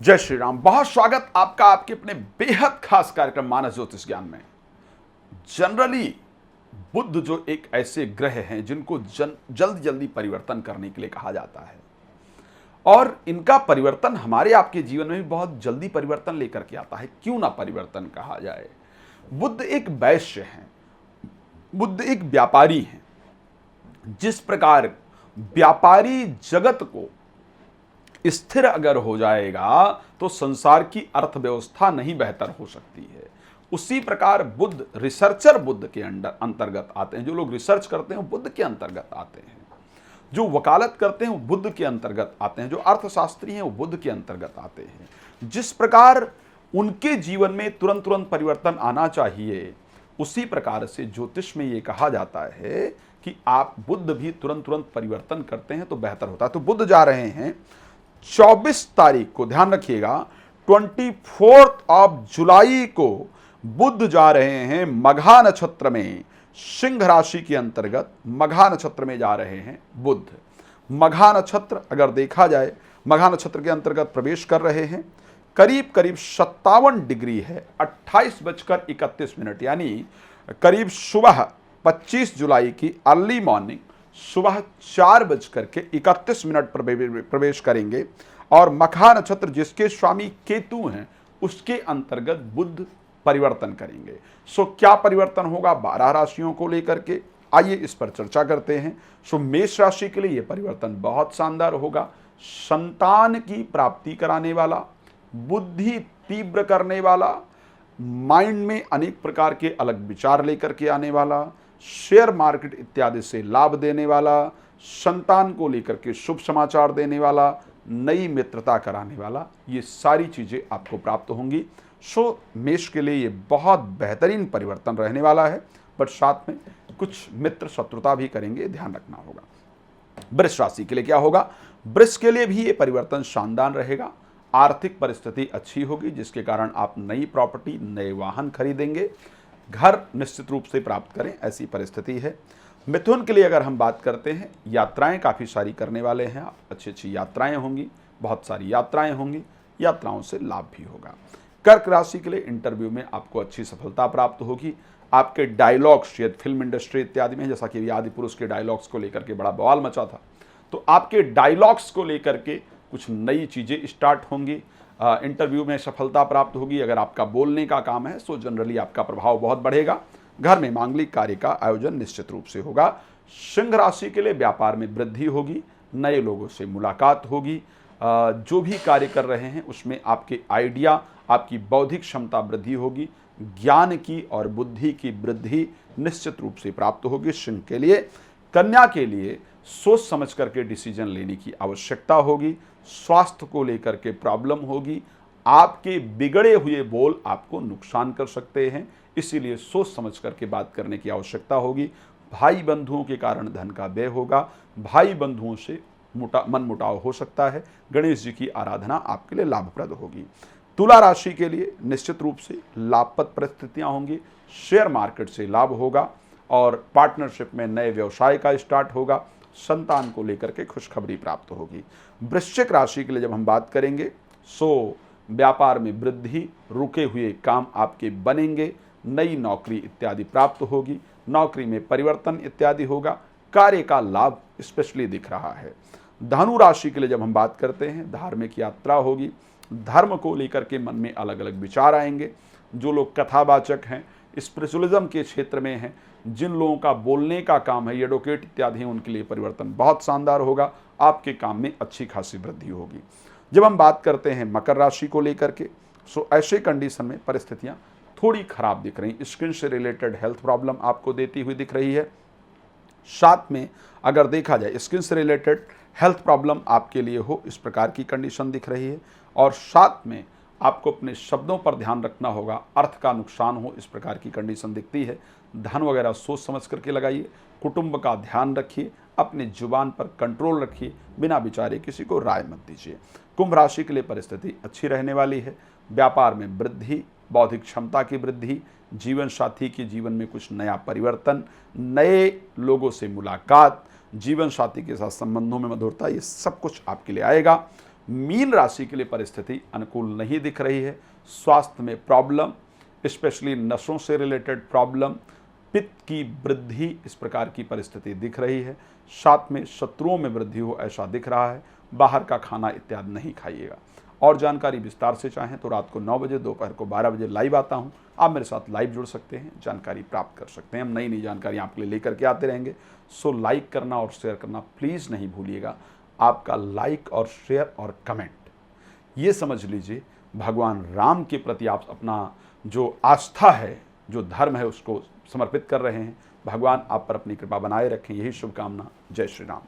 जय श्री राम। बहुत स्वागत आपका आपके अपने बेहद खास कार्यक्रम मानस ज्योतिष ज्ञान में। जनरली बुध जो एक ऐसे ग्रह हैं जिनको जल्दी जल्दी परिवर्तन करने के लिए कहा जाता है, और इनका परिवर्तन हमारे आपके जीवन में भी बहुत जल्दी परिवर्तन लेकर के आता है। क्यों ना परिवर्तन कहा जाए। बुध एक वैश्य हैं, बुध एक व्यापारी हैं। जिस प्रकार व्यापारी जगत को स्थिर अगर हो जाएगा तो संसार की अर्थव्यवस्था नहीं बेहतर हो सकती है, उसी प्रकार बुध रिसर्चर बुध के अंतर्गत आते हैं। जो लोग रिसर्च करते हैं वो बुध के अंतर्गत आते हैं, जो वकालत करते हैं वो बुध के अंतर्गत आते हैं, जो अर्थशास्त्री हैं वो बुध के अंतर्गत आते हैं। जिस प्रकार उनके जीवन में तुरंत तुरंत परिवर्तन आना चाहिए, उसी प्रकार से ज्योतिष में ये कहा जाता है कि आप बुध भी तुरंत तुरंत परिवर्तन करते हैं तो बेहतर होता है। तो बुध जा रहे हैं 24 तारीख को, ध्यान रखिएगा, 24 जुलाई को बुध जा रहे हैं मघा नक्षत्र में, सिंह राशि के अंतर्गत मघा नक्षत्र में जा रहे हैं बुध। मघा नक्षत्र अगर देखा जाए, मघा नक्षत्र के अंतर्गत प्रवेश कर रहे हैं। करीब करीब 57 डिग्री है, 28:31, यानी करीब सुबह 25 जुलाई की अर्ली मॉर्निंग सुबह 4:31 पर प्रवेश करेंगे। और मघा नक्षत्र जिसके स्वामी केतु हैं उसके अंतर्गत बुध परिवर्तन करेंगे। सो क्या परिवर्तन होगा 12 राशियों को लेकर के, आइए इस पर चर्चा करते हैं। सो मेष राशि के लिए यह परिवर्तन बहुत शानदार होगा। संतान की प्राप्ति कराने वाला, बुद्धि तीव्र करने वाला, माइंड में अनेक प्रकार के अलग विचार लेकर के आने वाला, शेयर मार्केट इत्यादि से लाभ देने वाला, संतान को लेकर के शुभ समाचार देने वाला, नई मित्रता कराने वाला, ये सारी चीजें आपको प्राप्त होंगी। सो मेष के लिए ये बहुत बेहतरीन परिवर्तन रहने वाला है, बट साथ में कुछ मित्र शत्रुता भी करेंगे, ध्यान रखना होगा। वृष राशि के लिए क्या होगा? वृष के लिए भी ये परिवर्तन शानदार रहेगा। आर्थिक परिस्थिति अच्छी होगी, जिसके कारण आप नई प्रॉपर्टी, नए वाहन खरीदेंगे, घर निश्चित रूप से प्राप्त करें, ऐसी परिस्थिति है। मिथुन के लिए अगर हम बात करते हैं, यात्राएं काफ़ी सारी करने वाले हैं आप, अच्छी अच्छी यात्राएं होंगी, बहुत सारी यात्राएं होंगी, यात्राओं से लाभ भी होगा। कर्क राशि के लिए इंटरव्यू में आपको अच्छी सफलता प्राप्त होगी। आपके डायलॉग्स शायद फिल्म इंडस्ट्री इत्यादि में, जैसा कि आदि पुरुष के डायलॉग्स को लेकर के बड़ा बवाल मचा था, तो आपके डायलॉग्स को लेकर के कुछ नई चीज़ें स्टार्ट होंगी। इंटरव्यू में सफलता प्राप्त होगी। अगर आपका बोलने का काम है सो जनरली आपका प्रभाव बहुत बढ़ेगा। घर में मांगलिक कार्य का आयोजन निश्चित रूप से होगा। सिंह राशि के लिए व्यापार में वृद्धि होगी, नए लोगों से मुलाकात होगी। जो भी कार्य कर रहे हैं उसमें आपके आइडिया, आपकी बौद्धिक क्षमता वृद्धि होगी, ज्ञान की और बुद्धि की वृद्धि निश्चित रूप से प्राप्त होगी सिंह के लिए। कन्या के लिए सोच समझ करके डिसीजन लेने की आवश्यकता होगी। स्वास्थ्य को लेकर के प्रॉब्लम होगी। आपके बिगड़े हुए बोल आपको नुकसान कर सकते हैं, इसीलिए सोच समझ करके बात करने की आवश्यकता होगी। भाई बंधुओं के कारण धन का व्यय होगा। भाई बंधुओं से मन मुटाव हो सकता है। गणेश जी की आराधना आपके लिए लाभप्रद होगी। तुला राशि के लिए निश्चित रूप से लाभप्रद परिस्थितियां होंगी। शेयर मार्केट से लाभ होगा और पार्टनरशिप में नए व्यवसाय का स्टार्ट होगा। संतान को लेकर के खुशखबरी प्राप्त होगी। वृश्चिक राशि के लिए जब हम बात करेंगे सो व्यापार में वृद्धि, रुके हुए काम आपके बनेंगे, नई नौकरी इत्यादि प्राप्त होगी, नौकरी में परिवर्तन इत्यादि होगा, कार्य का लाभ स्पेशली दिख रहा है। धनु राशि के लिए जब हम बात करते हैं, धार्मिक यात्रा होगी, धर्म को लेकर के मन में अलग अलग विचार आएंगे। जो लोग कथावाचक हैं, स्पिरिचुअलिज्म के क्षेत्र में हैं, जिन लोगों का बोलने का काम है, एडवोकेट इत्यादि हैं, उनके लिए परिवर्तन बहुत शानदार होगा। आपके काम में अच्छी खासी वृद्धि होगी। जब हम बात करते हैं मकर राशि को लेकर के, सो ऐसे कंडीशन में परिस्थितियां थोड़ी खराब दिख रही। स्किन से रिलेटेड हेल्थ प्रॉब्लम आपको देती हुई दिख रही है। साथ में अगर देखा जाए स्किन से रिलेटेड हेल्थ प्रॉब्लम आपके लिए हो, इस प्रकार की कंडीशन दिख रही है। और साथ में आपको अपने शब्दों पर ध्यान रखना होगा, अर्थ का नुकसान हो, इस प्रकार की कंडीशन दिखती है। धन वगैरह सोच समझ करके लगाइए। कुटुंब का ध्यान रखिए, अपनी जुबान पर कंट्रोल रखिए, बिना विचारे किसी को राय मत दीजिए। कुंभ राशि के लिए परिस्थिति अच्छी रहने वाली है। व्यापार में वृद्धि, बौद्धिक क्षमता की वृद्धि, जीवन साथी के जीवन में कुछ नया परिवर्तन, नए लोगों से मुलाकात, जीवन साथी के साथ संबंधों में मधुरता, ये सब कुछ आपके लिए आएगा। मीन राशि के लिए परिस्थिति अनुकूल नहीं दिख रही है। स्वास्थ्य में प्रॉब्लम, स्पेशली नसों से रिलेटेड प्रॉब्लम, पित्त की वृद्धि, इस प्रकार की परिस्थिति दिख रही है। साथ में शत्रुओं में वृद्धि हो ऐसा दिख रहा है। बाहर का खाना इत्यादि नहीं खाइएगा। और जानकारी विस्तार से चाहें तो रात को 9 बजे, दोपहर को 12 बजे लाइव आता हूं। आप मेरे साथ लाइव जुड़ सकते हैं, जानकारी प्राप्त कर सकते हैं। हम नई नई जानकारी आपके लिए लेकर के आते रहेंगे। सो लाइक करना और शेयर करना प्लीज़ नहीं भूलिएगा। आपका लाइक और शेयर और कमेंट, ये समझ लीजिए भगवान राम के प्रति आप अपना जो आस्था है, जो धर्म है, उसको समर्पित कर रहे हैं। भगवान आप पर अपनी कृपा बनाए रखें, यही शुभकामना। जय श्री राम।